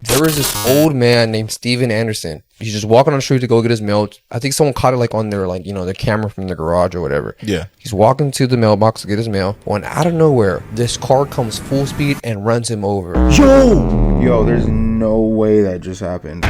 There was this old man named Steven Anderson. He's just walking on the street to go get his mail. I think someone caught it like on their their camera from the garage or whatever. Yeah. He's walking to the mailbox to get his mail when out of nowhere, this car comes full speed and runs him over. Yo, there's no way that just happened.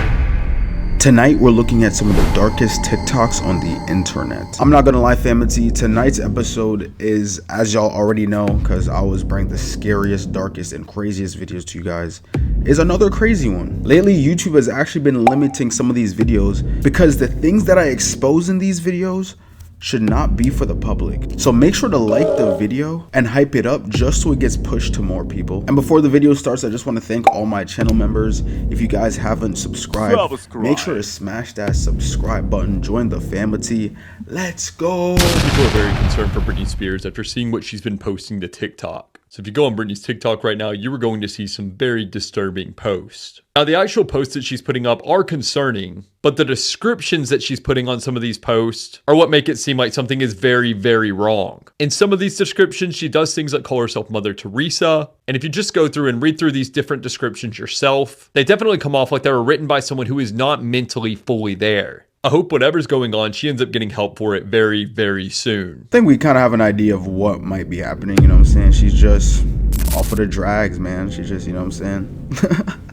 Tonight, we're looking at some of the darkest TikToks on the internet. I'm not gonna lie, family, tonight's episode is, as y'all already know, because I always bring the scariest, darkest, and craziest videos to you guys, is another crazy one. Lately, YouTube has actually been limiting some of these videos because the things that I expose in these videos should not be for the public. So make sure to like the video and hype it up just so it gets pushed to more people. And before the video starts, I just want to thank all my channel members. If you guys haven't subscribed, make sure to smash that subscribe button, join the family. Let's go. People are very concerned for Britney Spears after seeing what she's been posting to TikTok. So if you go on Britney's TikTok right now, you are going to see some very disturbing posts. Now, the actual posts that she's putting up are concerning, but the descriptions that she's putting on some of these posts are what make it seem like something is very, very wrong. In some of these descriptions, she does things like call herself Mother Teresa. And if you just go through and read through these different descriptions yourself, they definitely come off like they were written by someone who is not mentally fully there. I hope whatever's going on, she ends up getting help for it very, very soon. I think we kind of have an idea of what might be happening, you know what I'm saying? She's just off of the drags, man. She's just, you know what I'm saying?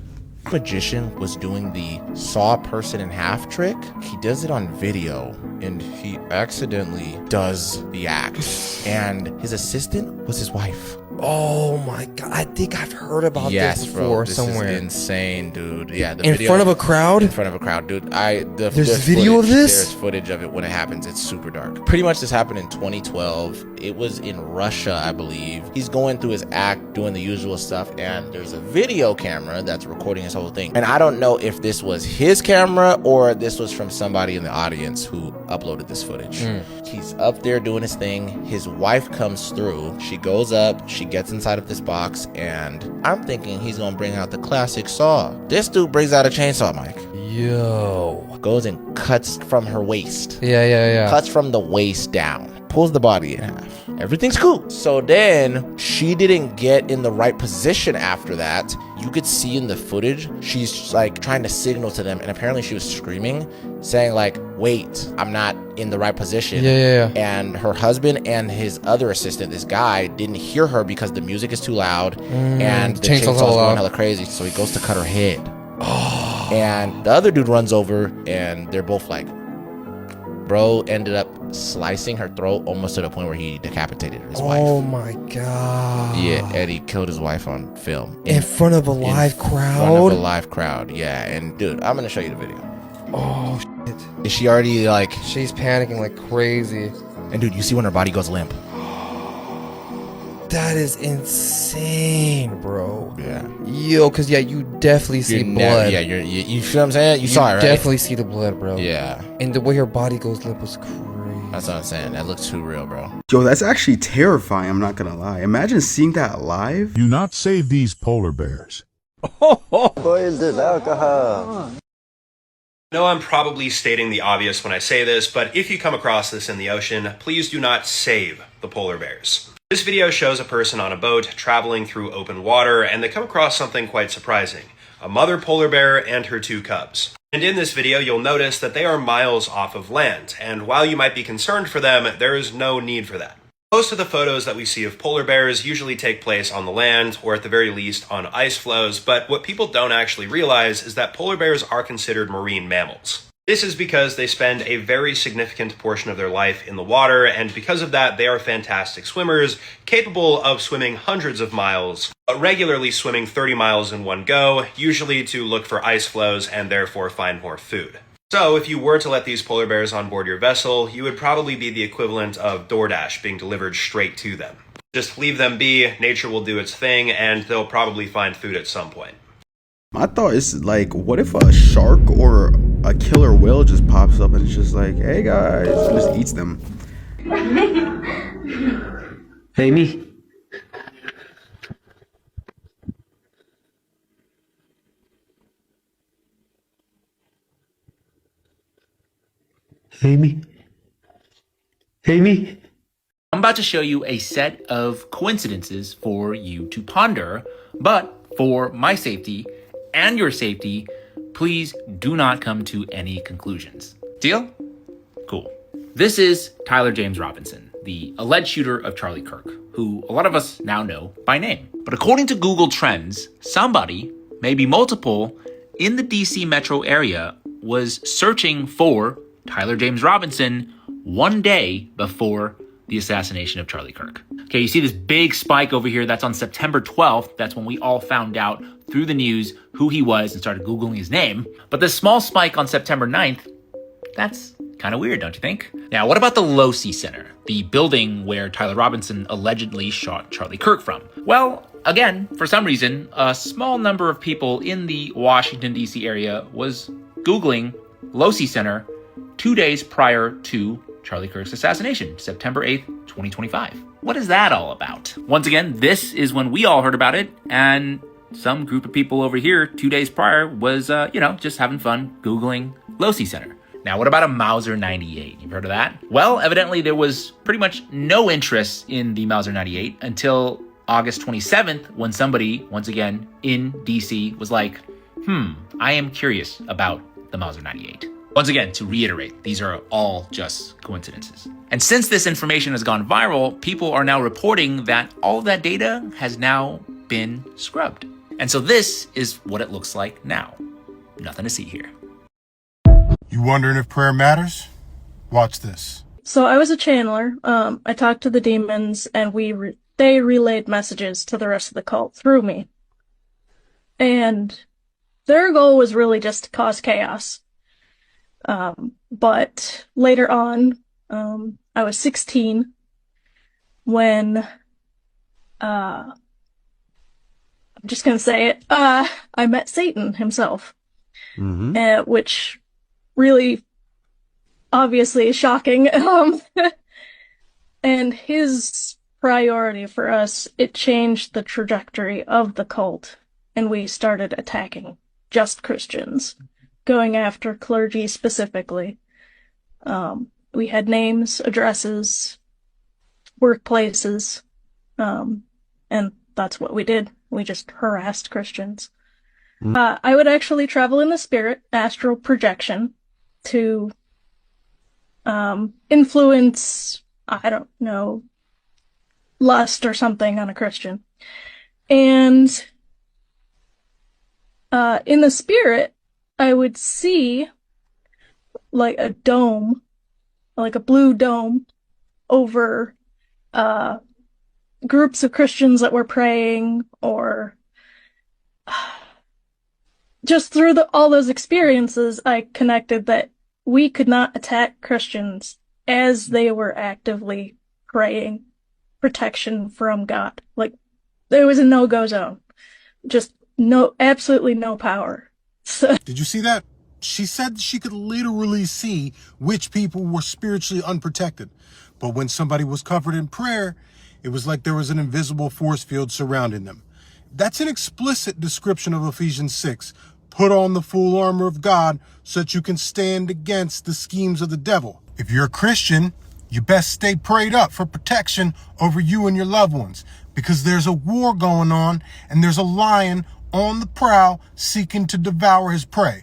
Magician was doing the saw a person in half trick. He does it on video and he accidentally does the act. And his assistant was his wife. Oh my god, I think I've heard about Yes, this before bro, this somewhere. is insane, dude. Yeah, the In video, front of a crowd? In front of a crowd, dude. There's video of this? There's footage of it when it happens. It's super dark. Pretty much this happened in 2012. It was in Russia, I believe. He's going through his act, doing the usual stuff, and there's a video camera that's recording his whole thing. And I don't know if this was his camera or this was from somebody in the audience who uploaded this footage. He's up there doing his thing. His wife comes through. She goes up. She gets inside of this box, and I'm thinking he's gonna bring out the classic saw. This dude brings out a chainsaw, Mike. Yo. Goes and cuts from her waist. Yeah. Cuts from the waist down. Pulls the body in half. Everything's cool. So then she didn't get in the right position after that. You could see in the footage, she's like trying to signal to them, and apparently she was screaming, saying like, wait, I'm not in the right position. Yeah. And her husband and his other assistant, this guy, didn't hear her because the music is too loud and the chainsaw's going hella crazy. So he goes to cut her head. And the other dude runs over and they're both like, bro ended up slicing her throat almost to the point where he decapitated his wife. Oh my god. Yeah, Eddie killed his wife on film. In front of a live crowd? In front of a live crowd, yeah. And dude, I'm gonna show you the video. Oh shit. Is she already like... She's panicking like crazy. And dude, you see when her body goes limp? That is insane, bro. Yeah. Yo, cause you definitely see blood. You feel what I'm saying? You saw it, right? Definitely see the blood, bro. Yeah. And the way her body goes limp was crazy. That's what I'm saying. That looks too real, bro. Yo, that's actually terrifying, I'm not gonna lie. Imagine seeing that live. Do not save these polar bears. I know I'm probably stating the obvious when I say this, but if you come across this in the ocean, please do not save the polar bears. This video shows a person on a boat traveling through open water, and they come across something quite surprising: a mother polar bear and her two cubs. And in this video, you'll notice that they are miles off of land, and while you might be concerned for them, there is no need for that. Most of the photos that we see of polar bears usually take place on the land, or at the very least on ice floes, but what people don't actually realize is that polar bears are considered marine mammals. This is because they spend a very significant portion of their life in the water, and because of that, they are fantastic swimmers, capable of swimming hundreds of miles, but regularly swimming 30 miles in one go, usually to look for ice floes and therefore find more food. So if you were to let these polar bears on board your vessel, you would probably be the equivalent of DoorDash being delivered straight to them. Just leave them be, nature will do its thing, and they'll probably find food at some point. My thought is like, what if a shark or a killer whale just pops up and it's just like, hey guys, and just eats them? Hey, me. Hey, me. Hey, me. I'm about to show you a set of coincidences for you to ponder, but for my safety and your safety, please do not come to any conclusions. Deal? Cool. This is Tyler James Robinson, the alleged shooter of Charlie Kirk, who a lot of us now know by name. But according to Google Trends, somebody, maybe multiple, in the DC metro area was searching for Tyler James Robinson one day before the assassination of Charlie Kirk. Okay, you see this big spike over here. That's on September 12th. That's when we all found out through the news who he was and started Googling his name. But this small spike on September 9th, that's kind of weird, don't you think? Now, what about the Losey Center, the building where Tyler Robinson allegedly shot Charlie Kirk from? Well, again, for some reason, a small number of people in the Washington, D.C. area was Googling Losey Center 2 days prior to Charlie Kirk's assassination, September 8th, 2025. What is that all about? Once again, this is when we all heard about it, and some group of people over here 2 days prior was, just having fun Googling Losey Center. Now, what about a Mauser 98? You've heard of that? Well, evidently there was pretty much no interest in the Mauser 98 until August 27th, when somebody, once again, in DC was like, I am curious about the Mauser 98. Once again, to reiterate, these are all just coincidences. And since this information has gone viral, people are now reporting that all of that data has now been scrubbed. And so this is what it looks like now. Nothing to see here. You wondering if prayer matters? Watch this. So I was a channeler. I talked to the demons, and they relayed messages to the rest of the cult through me. And their goal was really just to cause chaos. But later on, I was 16 when, I'm just gonna say it, I met Satan himself, which really obviously is shocking. And his priority for us, it changed the trajectory of the cult, and we started attacking just Christians, going after clergy specifically. We had names, addresses, workplaces, and that's what we did. We just harassed Christians. I would actually travel in the spirit, astral projection, to influence, I don't know, lust or something on a Christian. And in the spirit, I would see like a dome, like a blue dome, over groups of Christians that were praying, or just through all those experiences, I connected that we could not attack Christians as they were actively praying protection from God. Like, there was a no-go zone. Just absolutely no power. So. Did you see that? She said she could literally see which people were spiritually unprotected. But when somebody was covered in prayer, it was like there was an invisible force field surrounding them. That's an explicit description of Ephesians 6. Put on the full armor of God so that you can stand against the schemes of the devil. If you're a Christian, you best stay prayed up for protection over you and your loved ones, because there's a war going on and there's a lion on the prowl seeking to devour his prey.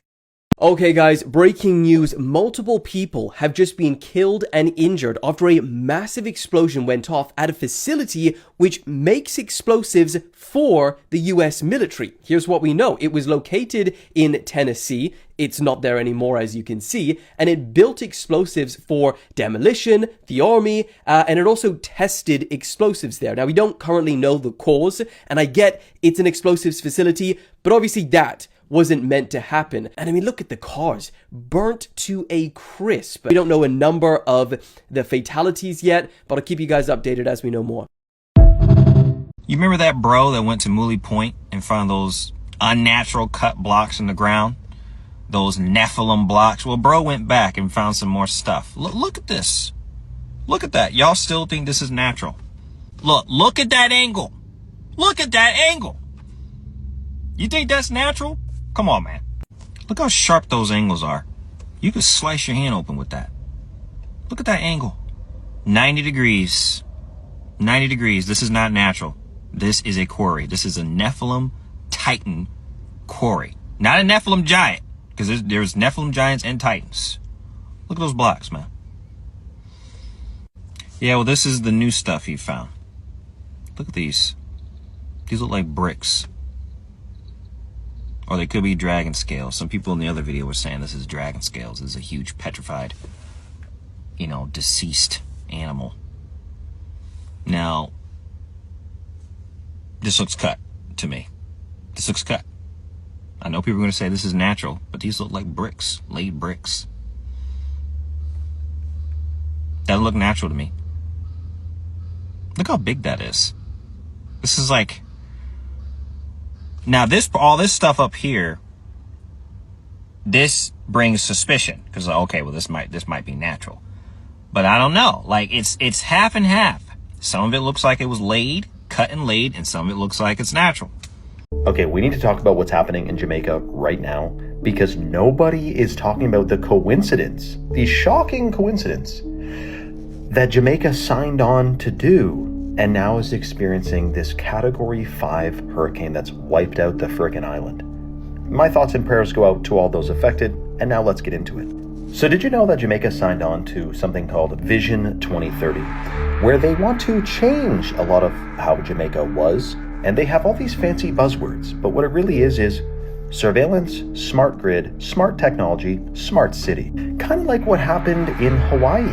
Okay guys, breaking news. Multiple people have just been killed and injured after a massive explosion went off at a facility which makes explosives for the US military. Here's what we know. It was located in Tennessee. It's not there anymore, as you can see, and it built explosives for demolition, the army, and it also tested explosives there. Now, we don't currently know the cause, and I get it's an explosives facility, but obviously that wasn't meant to happen. And I mean, look at the cars, burnt to a crisp. We don't know a number of the fatalities yet, but I'll keep you guys updated as we know more. You remember that bro that went to Mooley Point and found those unnatural cut blocks in the ground? Those Nephilim blocks? Well, bro went back and found some more stuff. Look at this. Look at that. Y'all still think this is natural? Look at that angle. Look at that angle. You think that's natural? Come on, man. Look how sharp those angles are. You could slice your hand open with that. Look at that angle. 90 degrees. 90 degrees. This is not natural. This is a quarry. This is a Nephilim Titan quarry. Not a Nephilim giant, because there's Nephilim giants and Titans. Look at those blocks, man. Yeah, well, this is the new stuff he found. Look at these. These look like bricks. Or they could be dragon scales. Some people in the other video were saying this is dragon scales. This is a huge petrified, deceased animal. Now, this looks cut to me. This looks cut. I know people are going to say this is natural, but these look like bricks, laid bricks. That look natural to me. Look how big that is. This is like... Now, all this stuff up here, this brings suspicion. Because, okay, well, this might be natural. But I don't know. Like, it's half and half. Some of it looks like it was cut and laid, and some of it looks like it's natural. Okay, we need to talk about what's happening in Jamaica right now, because nobody is talking about the coincidence, the shocking coincidence, that Jamaica signed on to do and now is experiencing this Category 5 hurricane that's wiped out the frickin' island. My thoughts and prayers go out to all those affected, and now let's get into it. So did you know that Jamaica signed on to something called Vision 2030, where they want to change a lot of how Jamaica was, and they have all these fancy buzzwords, but what it really is surveillance, smart grid, smart technology, smart city. Kind of like what happened in Hawaii.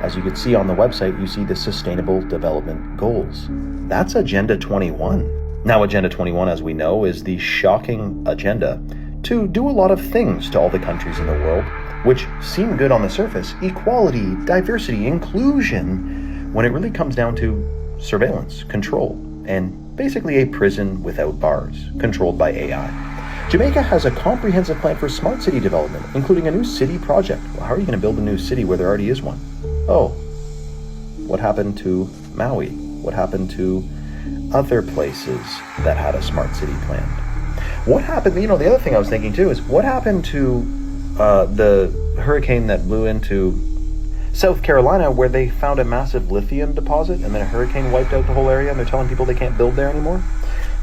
As you can see on the website, you see the Sustainable Development Goals. That's Agenda 21. Now, Agenda 21, as we know, is the shocking agenda to do a lot of things to all the countries in the world, which seem good on the surface: equality, diversity, inclusion, when it really comes down to surveillance, control, and basically a prison without bars, controlled by AI. Jamaica has a comprehensive plan for smart city development, including a new city project. Well, how are you going to build a new city where there already is one? Oh, what happened to Maui? What happened to other places that had a smart city planned? What happened, the other thing I was thinking too is, what happened to the hurricane that blew into South Carolina, where they found a massive lithium deposit and then a hurricane wiped out the whole area and they're telling people they can't build there anymore?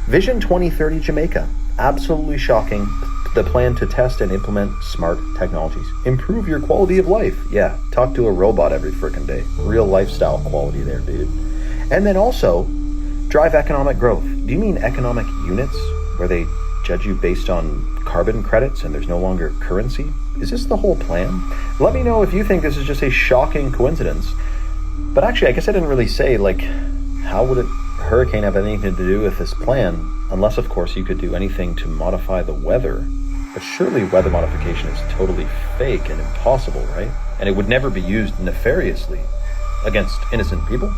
Vision 2030 Jamaica, absolutely shocking. The plan to test and implement smart technologies. Improve your quality of life. Yeah, talk to a robot every frickin' day. Real lifestyle quality there, dude. And then also, drive economic growth. Do you mean economic units, where they judge you based on carbon credits and there's no longer currency? Is this the whole plan? Let me know if you think this is just a shocking coincidence. But actually, I guess I didn't really say, how would a hurricane have anything to do with this plan? Unless, of course, you could do anything to modify the weather. But surely weather modification is totally fake and impossible, right? And it would never be used nefariously against innocent people.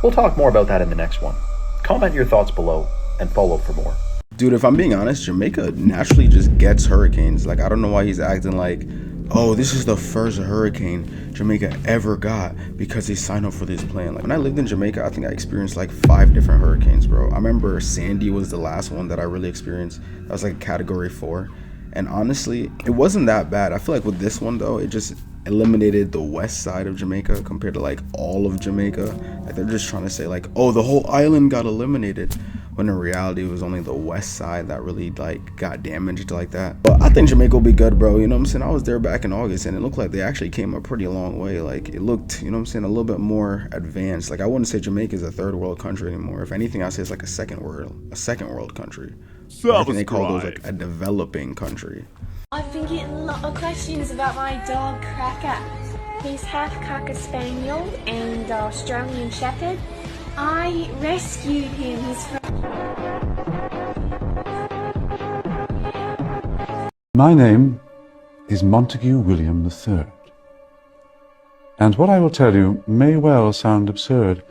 We'll talk more about that in the next one. Comment your thoughts below and follow for more. Dude, if I'm being honest, Jamaica naturally just gets hurricanes. I don't know why he's acting like, oh, this is the first hurricane Jamaica ever got because they signed up for this plan. When I lived in Jamaica, I think I experienced 5 different hurricanes, bro. I remember Sandy was the last one that I really experienced. That was a Category 4. And honestly, it wasn't that bad. I feel like with this one, though, it just eliminated the west side of Jamaica compared to all of Jamaica. They're just trying to say oh, the whole island got eliminated, when in reality it was only the west side that really got damaged like that. But I think Jamaica will be good, bro. You know what I'm saying? I was there back in August and it looked like they actually came a pretty long way. It looked, you know what I'm saying, a little bit more advanced. I wouldn't say Jamaica is a third world country anymore. If anything, I say it's a second world country. I think they call those a developing country. I've been getting a lot of questions about my dog Cracker. He's half Cocker Spaniel and Australian Shepherd. I rescued him. He's from... My name is Montague William III, and what I will tell you may well sound absurd,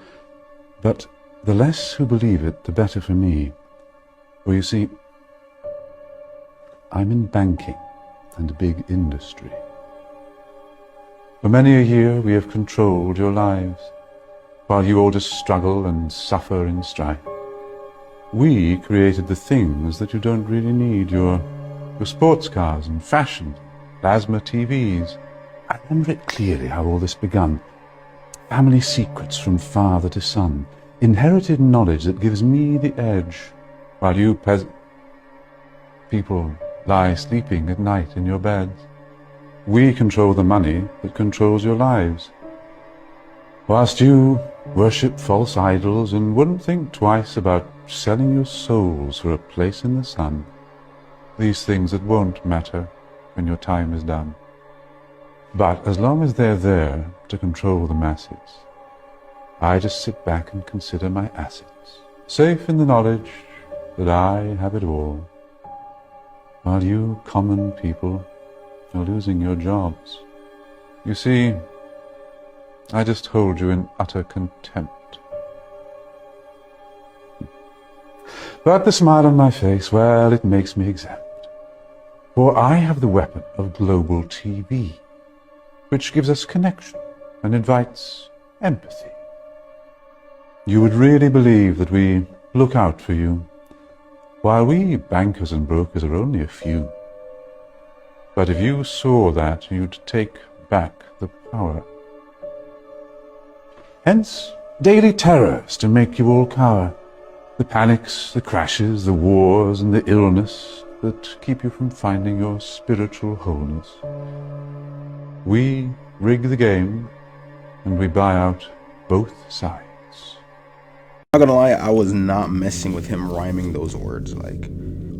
but the less who believe it, the better for me. For you see, I'm in banking and big industry. For many a year we have controlled your lives, while you all just struggle and suffer in strife. We created the things that you don't really need, your sports cars and fashion, plasma TVs. I remember it clearly how all this begun. Family secrets from father to son, inherited knowledge that gives me the edge, while you People lie sleeping at night in your beds. We control the money that controls your lives. Whilst you worship false idols and wouldn't think twice about selling your souls for a place in the sun. These things that won't matter when your time is done. But as long as they're there to control the masses, I just sit back and consider my assets, safe in the knowledge that I have it all, while you common people are losing your jobs. You see, I just hold you in utter contempt. But the smile on my face, well, it makes me exempt. For I have the weapon of global TV, which gives us connection and invites empathy. You would really believe that we look out for you, while we bankers and brokers are only a few. But if you saw that, you'd take back the power. Hence, daily terrors to make you all cower. The panics, the crashes, the wars, and the illness that keep you from finding your spiritual wholeness. We rig the game, and we buy out both sides. I'm not gonna lie, I was not messing with him rhyming those words. Like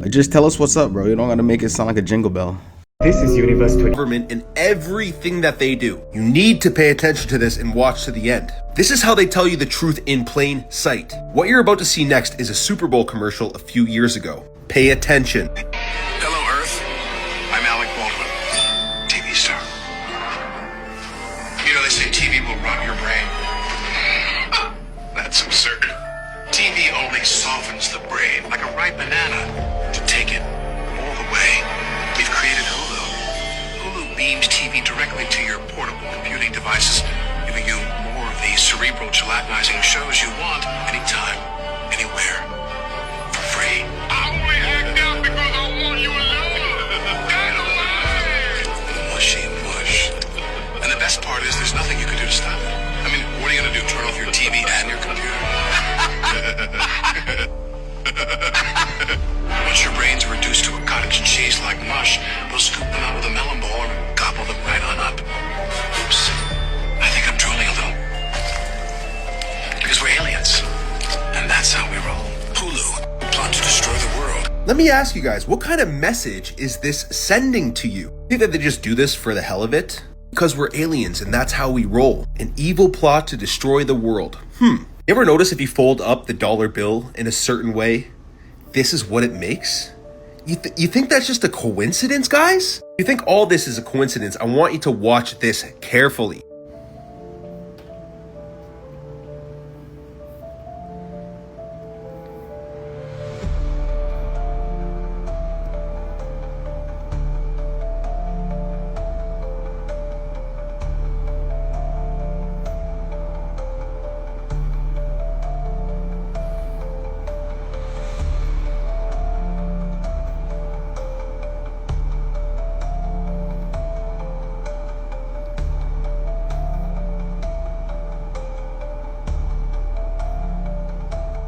just tell us what's up, bro. You don't gotta make it sound like a jingle bell. This is Universe 20. Government and everything that they do. You need to pay attention to this and watch to the end. This is how they tell you the truth in plain sight. What you're about to see next is a Super Bowl commercial a few years ago. Pay attention. Hello, Earth. I'm Alec Baldwin, TV star. You know, they say TV will rot your brain. That's absurd. TV only softens the brain like a ripe banana to take it all the way. We've created Hulu. Hulu beams TV directly to your portable computing devices, giving you more of the cerebral gelatinizing shows you want anytime, anywhere, for free. I only act out because I want you alone. Mushy mush. And the best part is there's nothing you can do to stop it. I mean, what are you gonna do? Turn off your TV and your computer? Once your brains are reduced to a cottage cheese like mush, we'll scoop them out with a melon ball and gobble them right on up. Oops. I think I'm drooling a little. Because we're aliens. And that's how we roll. Hulu, plot to destroy the world. Let me ask you guys, what kind of message is this sending to you? Think that they just do this for the hell of it? Because we're aliens and that's how we roll. An evil plot to destroy the world. You ever notice if you fold up the dollar bill in a certain way, this is what it makes? You think that's just a coincidence, guys? You think all this is a coincidence? I want you to watch this carefully.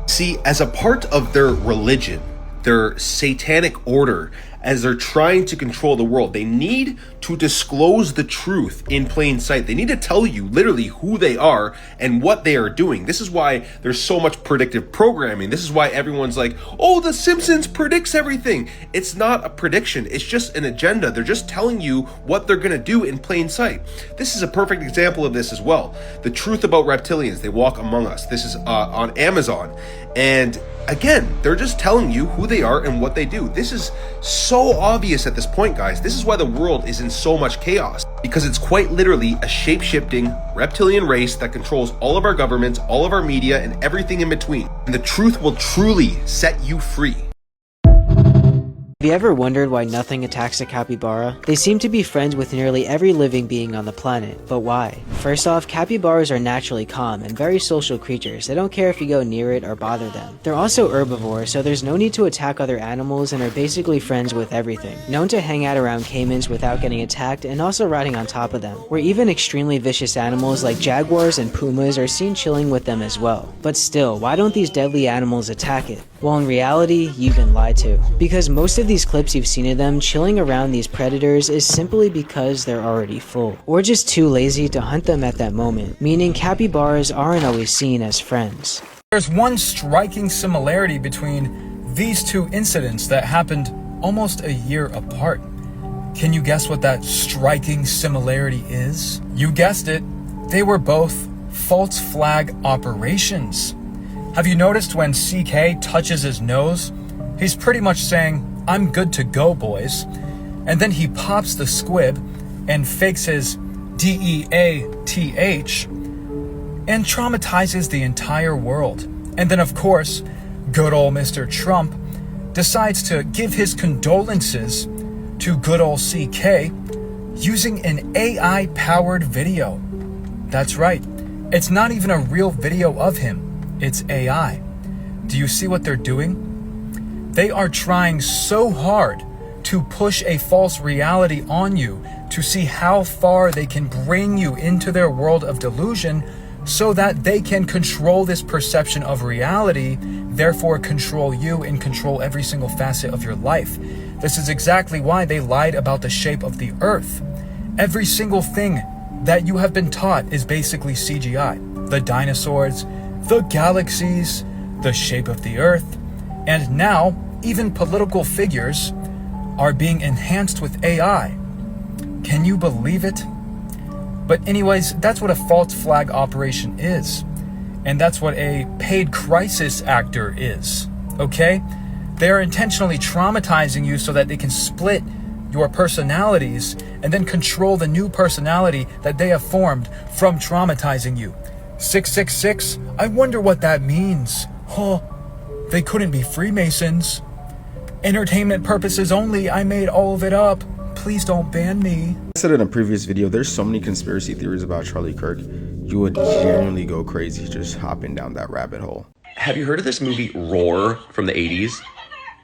See, as a part of their religion, their satanic order, as they're trying to control the world, they need to disclose the truth in plain sight. They need to tell you literally who they are and what they are doing. This is why there's so much predictive programming. This is why everyone's like, oh, The Simpsons predicts everything. It's not a prediction. It's just an agenda. They're just telling you what they're going to do in plain sight. This is a perfect example of this as well. The truth about reptilians. They walk among us. This is on Amazon. And again, they're just telling you who they are and what they do. This is so obvious at this point, guys. This is why the world is in so much chaos, because it's quite literally a shape-shifting reptilian race that controls all of our governments, all of our media, and everything in between. And the truth will truly set you free. Have you ever wondered why nothing attacks a capybara? They seem to be friends with nearly every living being on the planet, but why? First off, capybaras are naturally calm and very social creatures. They don't care if you go near it or bother them. They're also herbivores, so there's no need to attack other animals and are basically friends with everything. Known to hang out around caimans without getting attacked and also riding on top of them, where even extremely vicious animals like jaguars and pumas are seen chilling with them as well. But still, why don't these deadly animals attack it? Well, in reality, you've been lied to. Because most of these clips you've seen of them chilling around these predators is simply because they're already full, or just too lazy to hunt them at that moment, meaning capybaras aren't always seen as friends. There's one striking similarity between these two incidents that happened almost a year apart. Can you guess what that striking similarity is? You guessed it, they were both false flag operations. Have you noticed when CK touches his nose, he's pretty much saying, "I'm good to go, boys." And then he pops the squib and fakes his DEATH and traumatizes the entire world. And then of course, good old Mr. Trump decides to give his condolences to good old CK using an AI-powered video. That's right, it's not even a real video of him. It's AI. Do you see what they're doing? They are trying so hard to push a false reality on you to see how far they can bring you into their world of delusion so that they can control this perception of reality, therefore control you and control every single facet of your life. This is exactly why they lied about the shape of the earth. Every single thing that you have been taught is basically CGI. The dinosaurs, the galaxies, the shape of the earth, and now even political figures are being enhanced with AI. Can you believe it? But anyways, that's what a false flag operation is. And that's what a paid crisis actor is, okay? They are intentionally traumatizing you so that they can split your personalities and then control the new personality that they have formed from traumatizing you. 666, I wonder what that means. Huh, they couldn't be Freemasons. Entertainment purposes only, I made all of it up. Please don't ban me. I said in a previous video, there's so many conspiracy theories about Charlie Kirk. You would genuinely go crazy just hopping down that rabbit hole. Have you heard of this movie Roar from the 80s?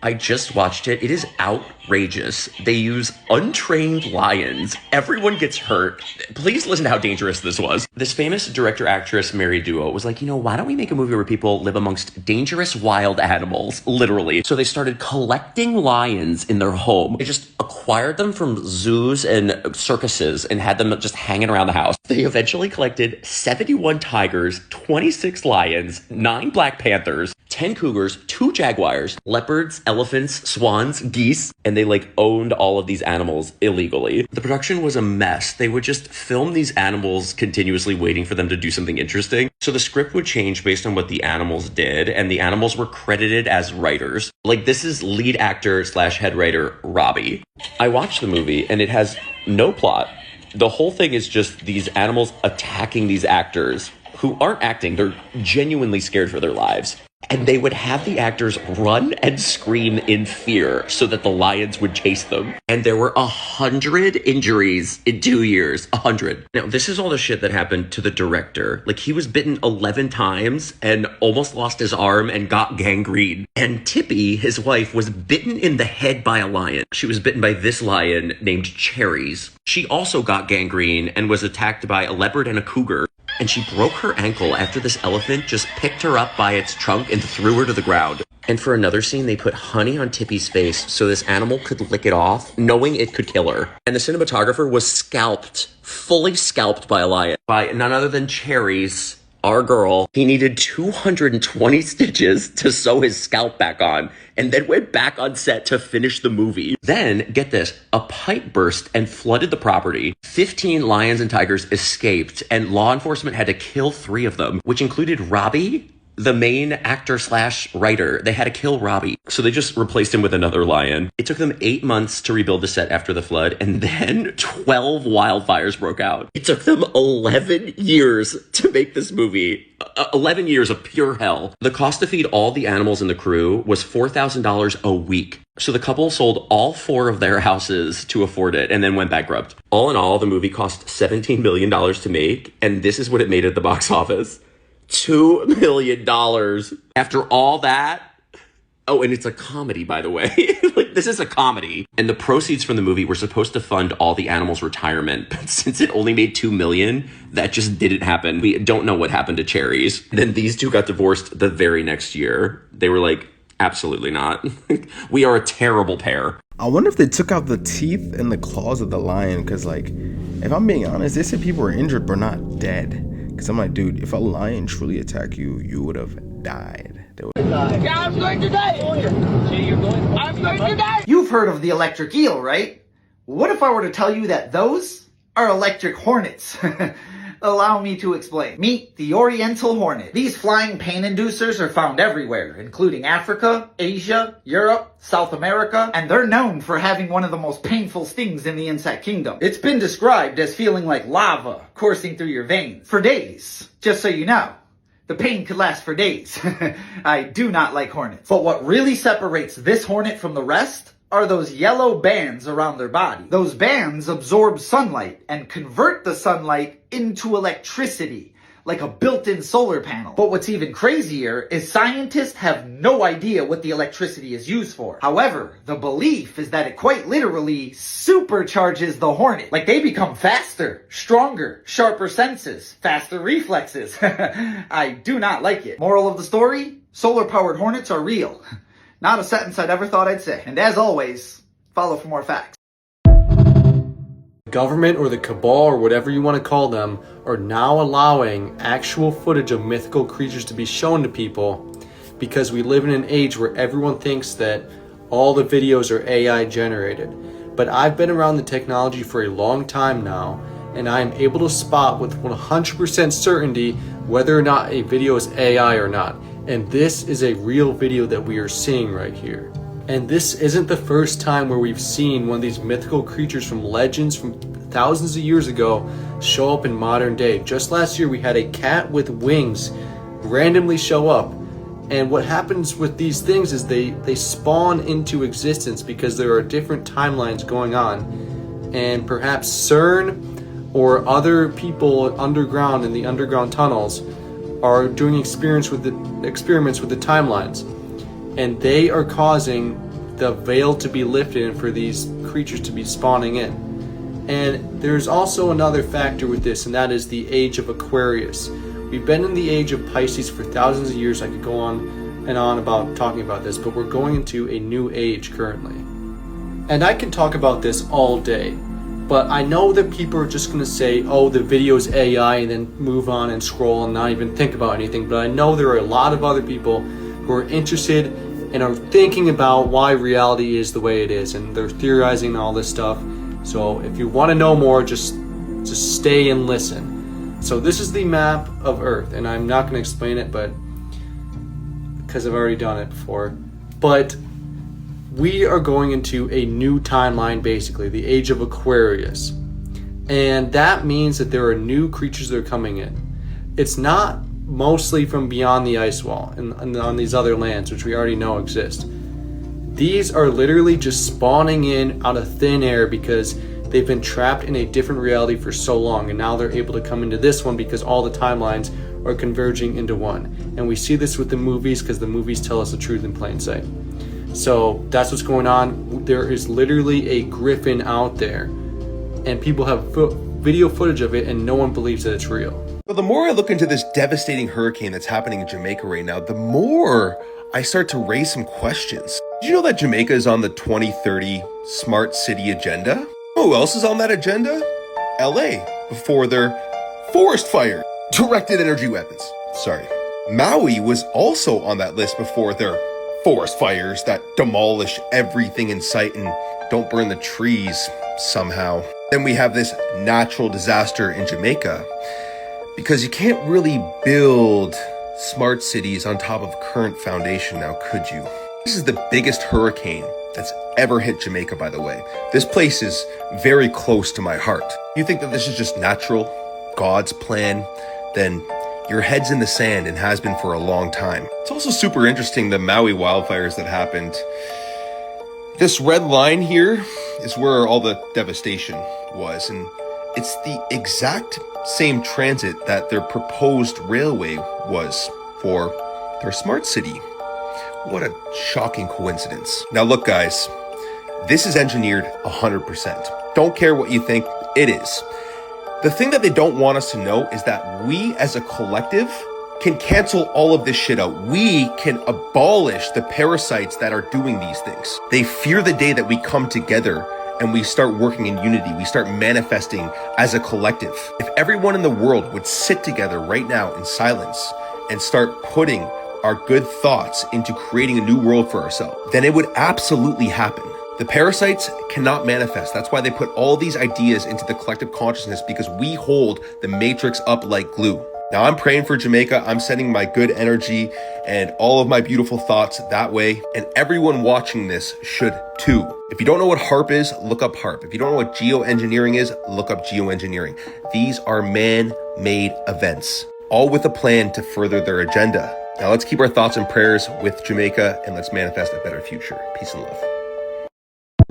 I just watched it. It is outrageous. They use untrained lions. Everyone gets hurt. Please listen to how dangerous this was. This famous director-actress Mary Duo was like, you know, why don't we make a movie where people live amongst dangerous wild animals, literally. So they started collecting lions in their home. They just acquired them from zoos and circuses and had them just hanging around the house. They eventually collected 71 tigers, 26 lions, 9 black panthers, 10 cougars, 2 jaguars, leopards, elephants, swans, geese, and they like owned all of these animals illegally. The production was a mess. They would just film these animals continuously waiting for them to do something interesting. So the script would change based on what the animals did, and the animals were credited as writers. Like, this is lead actor / head writer Robbie. I watched the movie and it has no plot. The whole thing is just these animals attacking these actors who aren't acting. They're genuinely scared for their lives. And they would have the actors run and scream in fear so that the lions would chase them. And there were 100 injuries in 2 years. 100. Now, this is all the shit that happened to the director. Like, he was bitten 11 times and almost lost his arm and got gangrene. And Tippy, his wife, was bitten in the head by a lion. She was bitten by this lion named Cherries. She also got gangrene and was attacked by a leopard and a cougar. And she broke her ankle after this elephant just picked her up by its trunk and threw her to the ground. And for another scene, they put honey on Tippy's face so this animal could lick it off, knowing it could kill her. And the cinematographer was scalped, fully scalped by a lion, by none other than Cherries, our girl. He needed 220 stitches to sew his scalp back on, and then went back on set to finish the movie. Then, get this, a pipe burst and flooded the property. 15 lions and tigers escaped, and law enforcement had to kill 3 of them, which included Robbie, the main actor / writer. They had to kill Robbie. So they just replaced him with another lion. It took them 8 months to rebuild the set after the flood, and then 12 wildfires broke out. It took them 11 years to make this movie. 11 years of pure hell. The cost to feed all the animals in the crew was $4,000 a week. So the couple sold all 4 of their houses to afford it and then went bankrupt. All in all, the movie cost $17 million to make, and this is what it made at the box office. $2 million. After all that. Oh, and it's a comedy, by the way. Like, this is a comedy. And the proceeds from the movie were supposed to fund all the animals' retirement. But since it only made $2 million, that just didn't happen. We don't know what happened to Cherries. Then these two got divorced the very next year. They were like Absolutely not. We are a terrible pair. I wonder if they took out the teeth and the claws of the lion, because, like, if I'm being honest, they said people were injured but not dead. Because I'm like, dude, if a lion truly attacked you, you would have died. Yeah, I'm going to die. I'm going to die. You've heard of the electric eel, right? What if I were to tell you that those are electric hornets? Allow me to explain. Meet the Oriental hornet. These flying pain inducers are found everywhere, including Africa, Asia, Europe, South America, and they're known for having one of the most painful stings in the insect kingdom. It's been described as feeling like lava coursing through your veins for days, just so you know. The pain could last for days. I do not like hornets. But what really separates this hornet from the rest are those yellow bands around their body. Those bands absorb sunlight and convert the sunlight into electricity, like a built-in solar panel. But what's even crazier is scientists have no idea what the electricity is used for. However, the belief is that it quite literally supercharges the hornet. Like they become faster, stronger, sharper senses, faster reflexes. I do not like it. Moral of the story? Solar-powered hornets are real. Not a sentence I'd ever thought I'd say. And as always, follow for more facts. Government or the cabal or whatever you want to call them are now allowing actual footage of mythical creatures to be shown to people because we live in an age where everyone thinks that all the videos are AI generated. But I've been around the technology for a long time now, and I am able to spot with 100% certainty whether or not a video is AI or not. And this is a real video that we are seeing right here. And this isn't the first time where we've seen one of these mythical creatures from legends from thousands of years ago show up in modern day. Just last year we had a cat with wings randomly show up. And what happens with these things is they spawn into existence because there are different timelines going on. And perhaps CERN or other people underground in the underground tunnels are doing experiments with the timelines, and they are causing the veil to be lifted and for these creatures to be spawning in. And there's also another factor with this, and that is the age of Aquarius. We've been in the age of Pisces for thousands of years. I could go on and on about talking about this, but we're going into a new age currently. And I can talk about this all day. But I know that people are just going to say, oh, the video's AI, and then move on and scroll and not even think about anything. But I know there are a lot of other people who are interested and are thinking about why reality is the way it is. And they're theorizing all this stuff. So if you want to know more, just stay and listen. So this is the map of Earth. And I'm not going to explain it, but because I've already done it before. But we are going into a new timeline, basically, the age of Aquarius. And that means that there are new creatures that are coming in. It's not mostly from beyond the ice wall and on these other lands, which we already know exist. These are literally just spawning in out of thin air because they've been trapped in a different reality for so long, and now they're able to come into this one because all the timelines are converging into one. And we see this with the movies because the movies tell us the truth in plain sight. So that's what's going on. There is literally a griffin out there, and people have video footage of it, and no one believes that it's real. But the more I look into this devastating hurricane that's happening in Jamaica right now, the more I start to raise some questions. Did you know that Jamaica is on the 2030 Smart City agenda? Who else is on that agenda? LA, before their forest fire, directed energy weapons. Sorry. Maui was also on that list before their forest fires that demolish everything in sight and don't burn the trees somehow. Then we have this natural disaster in Jamaica because you can't really build smart cities on top of current foundation now, could you? This is the biggest hurricane that's ever hit Jamaica, by the way. This place is very close to my heart. You think that this is just natural, God's plan? Then your head's in the sand and has been for a long time. It's also super interesting, the Maui wildfires that happened. This red line here is where all the devastation was, and it's the exact same transit that their proposed railway was for their smart city. What a shocking coincidence. Now look, guys, this is engineered 100%. Don't care what you think, it is. The thing that they don't want us to know is that we as a collective can cancel all of this shit out. We can abolish the parasites that are doing these things. They fear the day that we come together and we start working in unity. We start manifesting as a collective. If everyone in the world would sit together right now in silence and start putting our good thoughts into creating a new world for ourselves, then it would absolutely happen. The parasites cannot manifest. That's why they put all these ideas into the collective consciousness, because we hold the matrix up like glue. Now I'm praying for Jamaica. I'm sending my good energy and all of my beautiful thoughts that way. And everyone watching this should too. If you don't know what HARP is, look up HARP. If you don't know what geoengineering is, look up geoengineering. These are man-made events, all with a plan to further their agenda. Now let's keep our thoughts and prayers with Jamaica, and let's manifest a better future. Peace and love.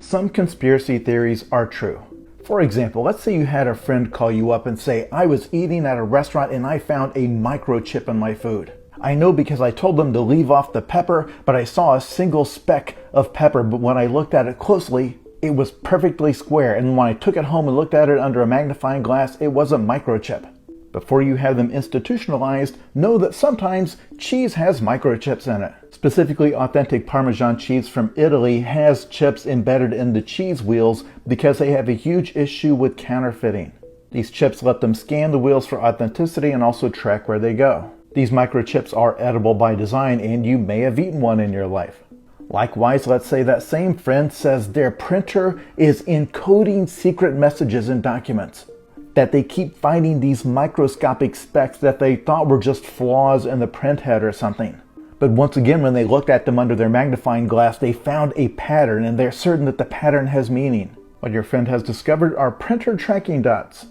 Some conspiracy theories are true. For example, let's say you had a friend call you up and say, I was eating at a restaurant and I found a microchip in my food. I know because I told them to leave off the pepper, but I saw a single speck of pepper, but when I looked at it closely, it was perfectly square, and when I took it home and looked at it under a magnifying glass, it was a microchip. Before you have them institutionalized, know that sometimes cheese has microchips in it. Specifically, authentic Parmesan cheese from Italy has chips embedded in the cheese wheels because they have a huge issue with counterfeiting. These chips let them scan the wheels for authenticity and also track where they go. These microchips are edible by design, and you may have eaten one in your life. Likewise, let's say that same friend says their printer is encoding secret messages in documents, that they keep finding these microscopic specks that they thought were just flaws in the print head or something. But once again, when they looked at them under their magnifying glass, they found a pattern, and they're certain that the pattern has meaning. What your friend has discovered are printer tracking dots.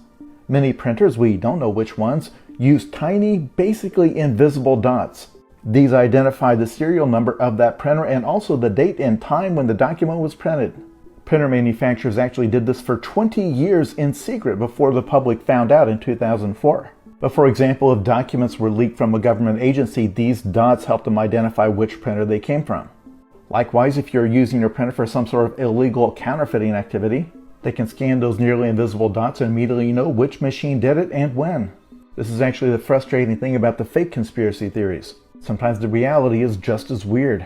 Many printers, we don't know which ones, use tiny, basically invisible dots. These identify the serial number of that printer and also the date and time when the document was printed. Printer manufacturers actually did this for 20 years in secret before the public found out in 2004. But for example, if documents were leaked from a government agency, these dots help them identify which printer they came from. Likewise, if you're using your printer for some sort of illegal counterfeiting activity, they can scan those nearly invisible dots and immediately know which machine did it and when. This is actually the frustrating thing about the fake conspiracy theories. Sometimes the reality is just as weird.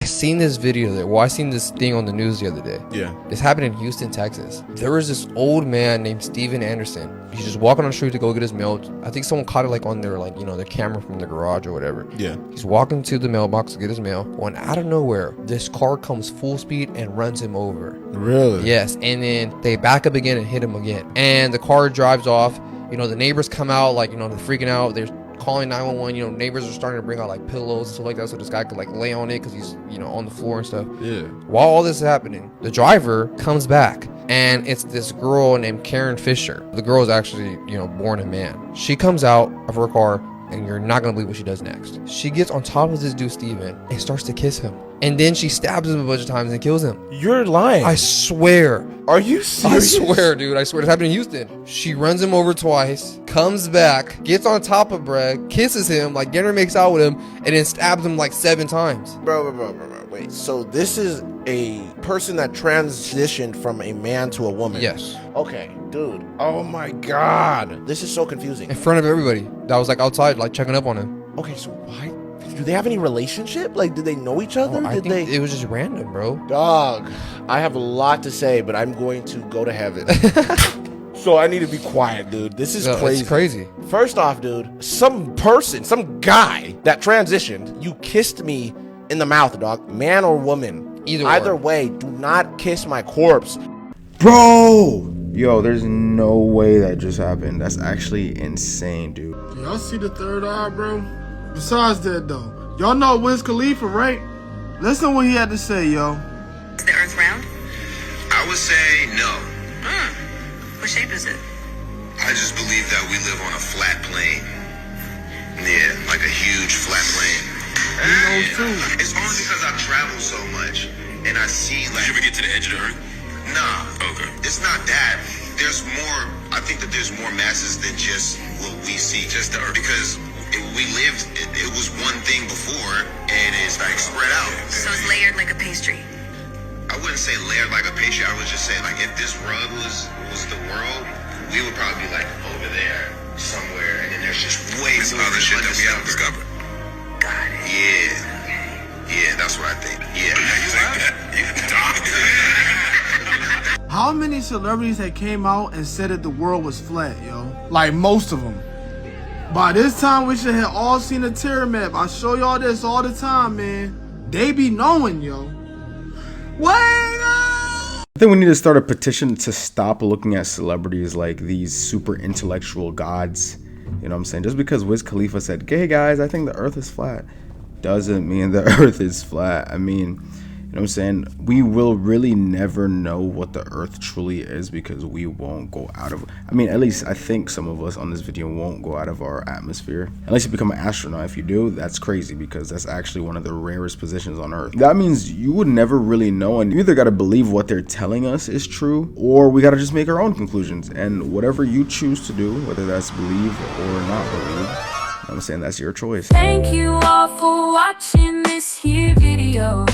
I seen this video there. Well, I seen this thing on the news the other day. Yeah. This happened in Houston, Texas. There was this old man named Steven Anderson. He's just walking on the street to go get his mail. I think someone caught it like on their their camera from the garage or whatever. Yeah. He's walking to the mailbox to get his mail. When out of nowhere, this car comes full speed and runs him over. Really? Yes. And then they back up again and hit him again. And the car drives off. The neighbors come out, they're freaking out. They're calling 911. Neighbors are starting to bring out pillows and stuff like that, so this guy could lay on it because he's on the floor and stuff. Yeah. While all this is happening, the driver comes back, and it's this girl named Karen Fisher. The girl is actually born a man. She comes out of her car, and you're not gonna believe what she does next. She gets on top of this dude Steven and starts to kiss him, and then she stabs him a bunch of times and kills him. You're lying. I swear. Are you serious? I swear, dude. I swear. It happened in Houston. She runs him over twice, comes back, gets on top of Brad, kisses him, dinner makes out with him, and then stabs him 7 times. Bro. Wait, so this is a person that transitioned from a man to a woman? Yes. Okay, dude. Oh my God. This is so confusing. In front of everybody that was outside, checking up on him. Okay, so why? Do they have any relationship? Do they know each other? I think it was just random, bro. Dog, I have a lot to say, but I'm going to go to heaven. So I need to be quiet, dude. This is crazy. It's crazy. First off, dude, some guy that transitioned, you kissed me in the mouth, dog. Man or woman. Either way, do not kiss my corpse. Bro! Yo, there's no way that just happened. That's actually insane, dude. Y'all see the third eye, bro? Besides that, though, y'all know Wiz Khalifa, right? Listen what he had to say, yo. Is the Earth round? I would say no. What shape is it? I just believe that we live on a flat plane. Yeah, like a huge flat plane. He knows too. It's only because I travel so much and I see Did you ever get to the edge of the Earth? Nah. Okay. It's not that. There's more. I think that there's more masses than just what we see. Just the Earth. Because we lived. It was one thing before, and it's spread out. So it's layered like a pastry. I wouldn't say layered like a pastry. I would just say if this rug was the world, we would probably be over there. somewhere, and then there's just way more other shit that we haven't discovered. Got it. Yeah, that's what I think. Yeah. How many celebrities had came out and said that the world was flat, yo? Like most of them. By this time, we should have all seen a terror map. I show y'all this all the time, man. They be knowing, yo. I think we need to start a petition to stop looking at celebrities like these super intellectual gods. You know what I'm saying? Just because Wiz Khalifa said, "Hey guys, I think the earth is flat," doesn't mean the earth is flat. I mean, you know what I'm saying? We will really never know what the earth truly is because we won't go out of, I mean, at least I think some of us on this video won't go out of our atmosphere. Unless you become an astronaut. If you do, that's crazy because that's actually one of the rarest positions on earth. That means you would never really know, and you either got to believe what they're telling us is true, or we got to just make our own conclusions. And whatever you choose to do, whether that's believe or not believe, I'm saying that's your choice. Thank you all for watching this here video.